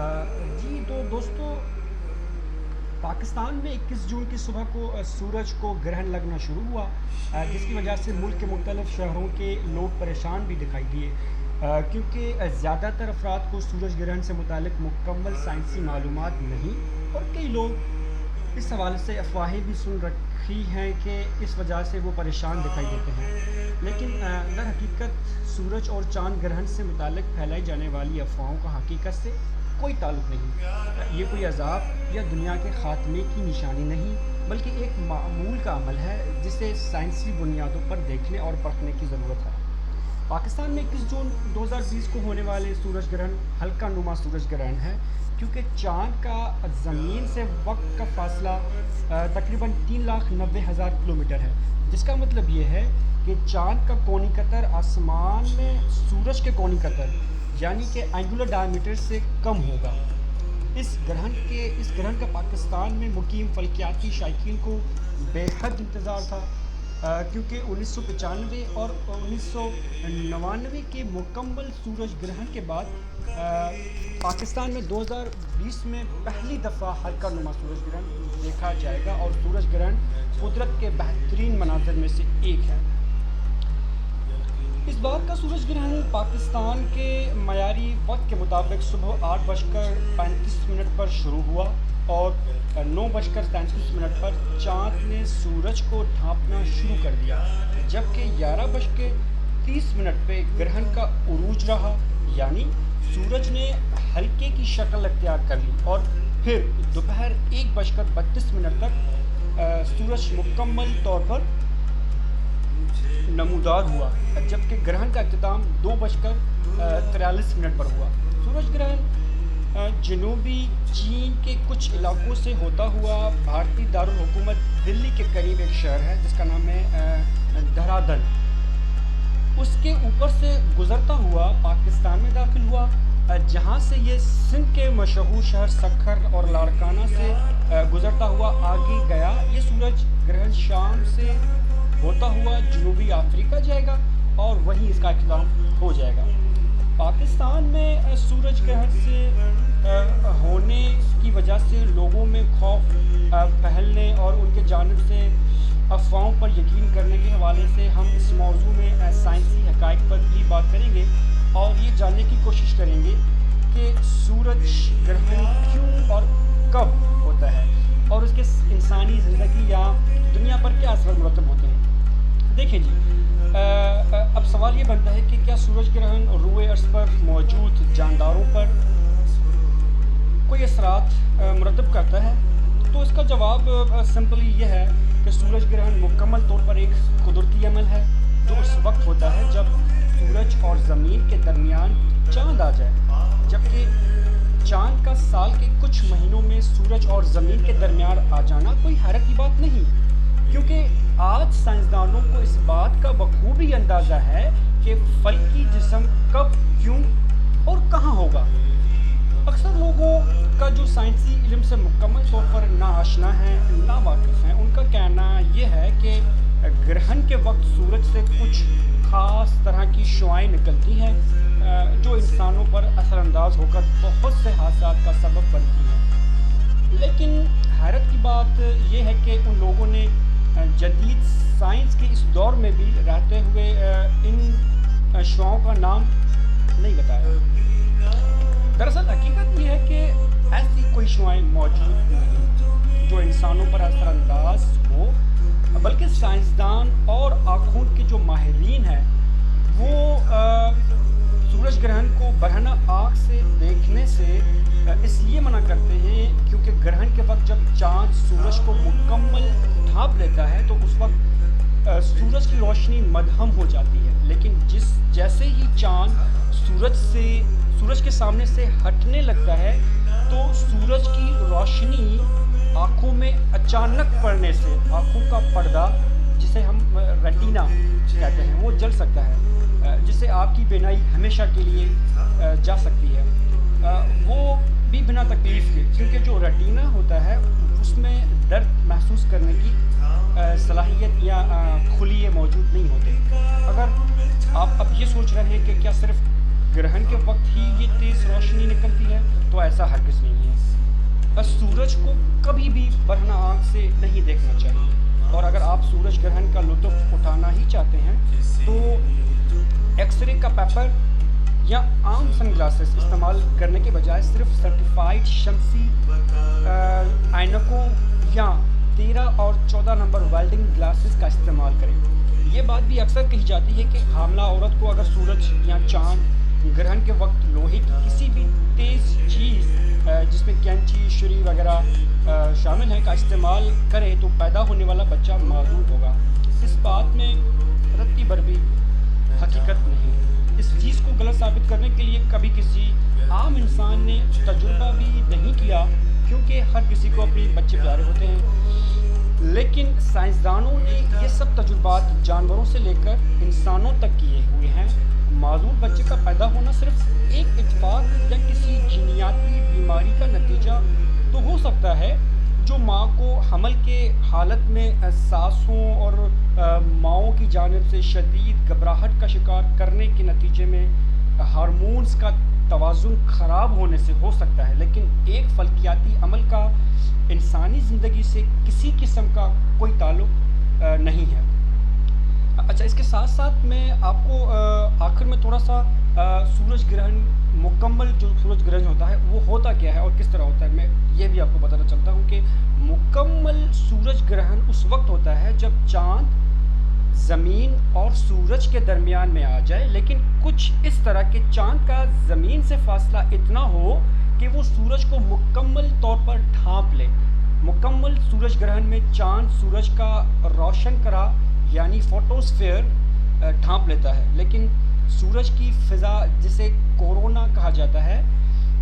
जी तो दोस्तों, पाकिस्तान में 21 जून की सुबह को सूरज को ग्रहण लगना शुरू हुआ, जिसकी वजह से मुल्क के मुख्तलिफ शहरों के लोग परेशान भी दिखाई दिए, क्योंकि ज़्यादातर अफराद को सूरज ग्रहण से मुतालिक मुकम्मल साइंसी मालूमात नहीं, और कई लोग इस हवाले से अफवाहें भी सुन रखी हैं कि इस वजह से वो परेशान दिखाई देते हैं। लेकिन दर हकीकत सूरज और चाँद ग्रहण से मुतालिक फैलाई जाने वाली अफवाहों का हकीकत से कोई ताल्लुक़ नहीं। ये कोई अज़ाब या दुनिया के ख़ात्मे की निशानी नहीं, बल्कि एक मामूल का अमल है जिसे साइंसी बुनियादों पर देखने और परखने की ज़रूरत है। पाकिस्तान में 21 जून 2020 को होने वाले सूरज ग्रहण हल्का नुमा सूरज ग्रहण है, क्योंकि चाँद का ज़मीन से वक्त का फासला तकरीबन 3,90,000 किलोमीटर है, जिसका मतलब ये है कि चाँद का कोनी कतर आसमान में सूरज के कोनी कतर यानी कि एंगुलर डायमीटर से कम होगा। इस ग्रहण का पाकिस्तान में मुकीम फल्कियाती शायकीन को बेहद इंतज़ार था, क्योंकि 1995 और 1999 के मुकम्मल सूरज ग्रहण के बाद पाकिस्तान में 2020 में पहली दफ़ा हल्का नुमा सूरज ग्रहण देखा जाएगा, और सूरज ग्रहण कुदरत के बेहतरीन मनाज़िर में से एक है। इस बार का सूरज ग्रहण पाकिस्तान के मयारी वक्त के मुताबिक सुबह 8:35 पर शुरू हुआ, और 9:33 पर चाँद ने सूरज को ढांपना शुरू कर दिया, जबकि 11:30 पे ग्रहण का उरूज रहा, यानी सूरज ने हल्के की शक्ल अख्तियार कर ली, और फिर दोपहर 1:32 तक सूरज मुकम्मल तौर पर नमूदार हुआ, जबकि ग्रहण का इख्तिताम 2:43 पर हुआ। सूरज ग्रहण जनूबी चीन के कुछ इलाकों से होता हुआ भारतीय दारुल हुकूमत दिल्ली के करीब एक शहर है जिसका नाम है देहरादून, उसके ऊपर से गुजरता हुआ पाकिस्तान में दाखिल हुआ, जहां से ये सिंध के मशहूर शहर सखर और लाड़काना से गुजरता हुआ आगे गया। ये सूरज ग्रहण शाम से होता हुआ जनूबी अफ्रीका जाएगा, और वहीं इसका इख्तिताम हो जाएगा। पाकिस्तान में सूरज ग्रहण से होने की वजह से लोगों में खौफ फैलने और उनके जानिब से अफवाहों पर यकीन करने के हवाले से हम इस मौजू में साइंसी हक़ाइक़ पर भी बात करेंगे, और ये जानने की कोशिश करेंगे कि सूरज ग्रहण क्यों और कब होता है, और उसके इंसानी ज़िंदगी या दुनिया पर क्या असर मुरतब होते हैं। देखिए जी, अब सवाल ये बनता है कि क्या सूरज ग्रहण रूए अर्ज़ पर मौजूद जानदारों पर कोई असरात मुरतब करता है। तो इसका जवाब सिंपली ये है कि सूरज ग्रहण मुकम्मल तौर पर एक कुदरती अमल है, जो उस वक्त होता है जब सूरज और ज़मीन के दरमियान चाँद आ जाए, जबकि चाँद का साल के कुछ महीनों में सूरज और ज़मीन के दरमियान आ जाना कोई हैरत की बात नहीं, क्योंकि आज साइंसदानों को इस बात का बखूबी अंदाज़ा है कि फल्की जिस्म कब, क्यों और कहाँ होगा। अक्सर लोगों का जो साइंसी इल्म से मुकम्मल तौर पर ना आशना है, ना वाकिफ़ हैं, उनका कहना यह है कि ग्रहण के वक्त सूरज से कुछ ख़ास तरह की शुआएँ निकलती हैं, जो इंसानों पर असरअंदाज होकर बहुत से हादसात का सबब बनती हैं। लेकिन हैरत की बात यह है कि उन लोगों ने जदीद साइंस के इस दौर में भी रहते हुए इन शुआओं का नाम नहीं बताया। दरअसल हकीकत ये है कि ऐसी कोई शुआएँ मौजूद नहीं जो इंसानों पर असरअंदाज हो, बल्कि साइंसदान और आँखों के जो माहिरीन हैं वो सूरज ग्रहण को बरहना आँख से देखने से इसलिए मना करते हैं, क्योंकि ग्रहण के वक्त जब चाँद सूरज को मुकम्मल ढांप लेता है तो उस वक्त सूरज की रोशनी मदहम हो जाती है। लेकिन जैसे ही चाँद सूरज के सामने से हटने लगता है, तो सूरज की रोशनी आँखों में अचानक पड़ने से आँखों का पर्दा, जिसे हम रेटिना कहते हैं, वो जल सकता है, जिससे आपकी बीनाई हमेशा के लिए जा सकती है, वो भी बिना तकलीफ़ के, क्योंकि जो रेटिना होता है उसमें दर्द महसूस करने की सलाहियत या खुलिये मौजूद नहीं होते। अगर आप अब ये सोच रहे हैं कि क्या सिर्फ ग्रहण के वक्त ही ये तेज़ रोशनी निकलती है, तो ایسا ہرگز نہیں ہے۔ سورج کو کبھی بھی برہنہ آنکھ سے نہیں دیکھنا چاہیے، اور اگر آپ سورج گرہن کا لطف اٹھانا ہی چاہتے ہیں تو ایکس رے کا پیپر یا عام سن گلاسز استعمال کرنے کے بجائے صرف سرٹیفائڈ شمسی آئینکوں یا 13 اور 14 نمبر ویلڈنگ گلاسز کا استعمال کریں۔ یہ بات بھی اکثر کہی جاتی ہے کہ حاملہ عورت کو اگر سورج یا چاند گرہن کے وقت لوہے کی کسی بھی تیز چیز جس میں کینچی، چھری وغیرہ شامل ہیں کا استعمال کرے تو پیدا ہونے والا بچہ معذور ہوگا۔ اس بات میں رتی بھر بھی حقیقت نہیں۔ اس چیز کو غلط ثابت کرنے کے لیے کبھی کسی عام انسان نے تجربہ بھی نہیں کیا، کیونکہ ہر کسی کو اپنے بچے پیارے ہوتے ہیں، لیکن سائنسدانوں نے یہ سب تجربات جانوروں سے لے کر انسانوں تک کیے ہوئے ہیں۔ معذور بچے کا پیدا ہونا صرف ایک اتفاق یا کسی جینیاتی بیماری کا نتیجہ تو ہو سکتا ہے، جو ماں کو حمل کے حالت میں سانسوں اور ماؤں کی جانب سے شدید گھبراہٹ کا شکار کرنے کے نتیجے میں ہارمونز کا توازن خراب ہونے سے ہو سکتا ہے، لیکن ایک فلکیاتی عمل کا انسانی زندگی سے کسی قسم کا کوئی تعلق نہیں ہے۔ اچھا، اس کے ساتھ ساتھ میں آپ کو آخر میں تھوڑا سا سورج گرہن، مکمل جو سورج گرہن ہوتا ہے وہ ہوتا کیا ہے اور کس طرح ہوتا ہے، میں یہ بھی آپ کو بتانا چاہتا ہوں کہ مکمل سورج گرہن اس وقت ہوتا ہے جب چاند زمین اور سورج کے درمیان میں آ جائے، لیکن کچھ اس طرح کہ چاند کا زمین سے فاصلہ اتنا ہو کہ وہ سورج کو مکمل طور پر ڈھانپ لے۔ مکمل سورج گرہن میں چاند سورج کا روشن کرا یعنی فوٹوسفیئر ڈھانپ لیتا ہے، لیکن سورج کی فضا جسے کورونا کہا جاتا ہے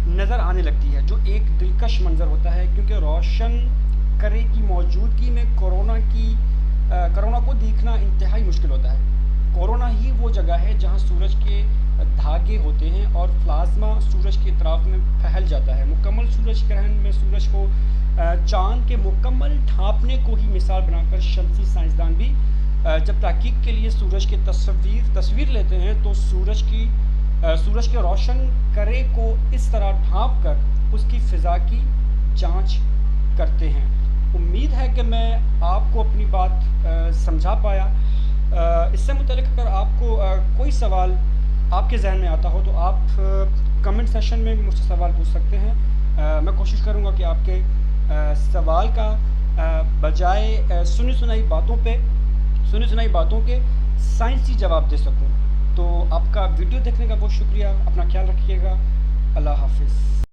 نظر آنے لگتی ہے، جو ایک دلکش منظر ہوتا ہے، کیونکہ روشن کرے کی موجودگی میں کورونا کو دیکھنا انتہائی مشکل ہوتا ہے۔ کورونا ہی وہ جگہ ہے جہاں سورج کے دھاگے ہوتے ہیں اور پلازما سورج کے اطراف میں پھیل جاتا ہے۔ مکمل سورج گرہن میں سورج کو چاند کے مکمل ڈھانپنے کو ہی مثال بنا کر شمسی سائنسدان بھی جب تحقیق کے لیے سورج کی تصویر لیتے ہیں تو سورج کے روشن کرے کو اس طرح ڈھانپ کر اس کی فضا کی جانچ کرتے ہیں۔ امید ہے کہ میں آپ کو اپنی بات سمجھا پایا۔ اس سے متعلق اگر آپ کو کوئی سوال آپ کے ذہن میں آتا ہو تو آپ کمنٹ سیشن میں مجھ سے سوال پوچھ سکتے ہیں۔ میں کوشش کروں گا کہ آپ کے سوال کا بجائے سنی سنائی باتوں کے سائنسی جواب دے سکوں۔ تو آپ کا ویڈیو دیکھنے کا بہت شکریہ، اپنا خیال رکھیے گا، اللہ حافظ۔